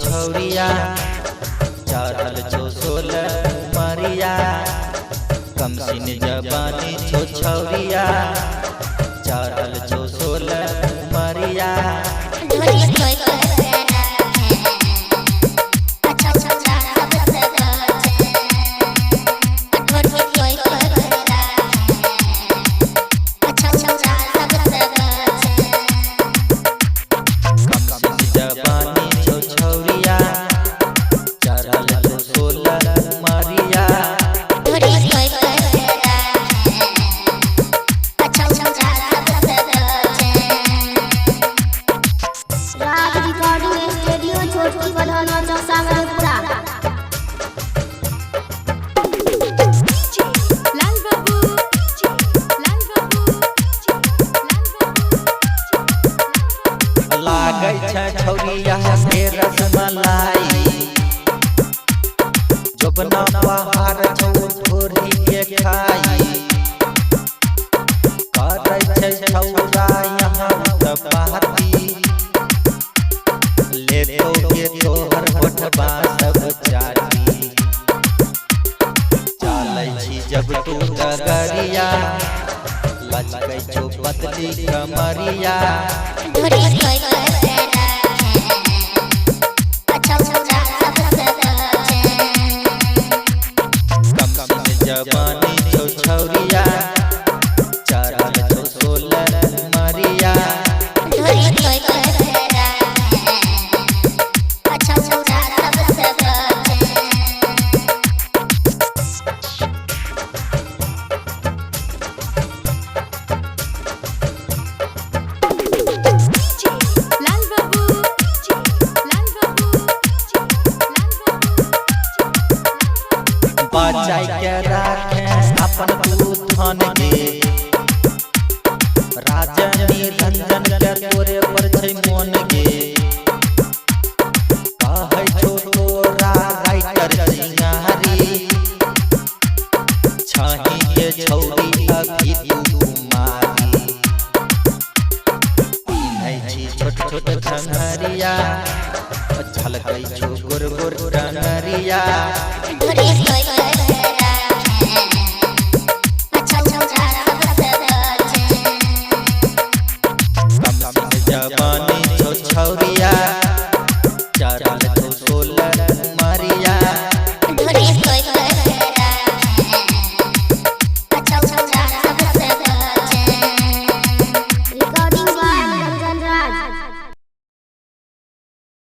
छौरिया चढ़ल छो 16 उमरिया कम सिन जवानी छो छौरिया चढ़ल छो 16 उमरिया लागे छै छौरिया के रसमलाई जोबना पहाड़ छौ थोड़ी के खाई करे छै छौरा यहाँ तपाती ले तो के तोहर होठबा सब चाटी चलै छी जब तू डगरिया लचकै छौ पतली कमरिया जवानी छौ छौरिया चढ़ल छौ 16 उमरिया बचाई के राखे अपन तू धन गे राजनी रंजन के तोरे पर छै मन गे कहै छौ तोरा राइटर सिंगारी छही के छौरी अभी तू मारी पिन्है छी छोट छोट खंघरिया झलकै छौ गोर गोर डंगरिया जवानी छौ छौरिया चढ़ल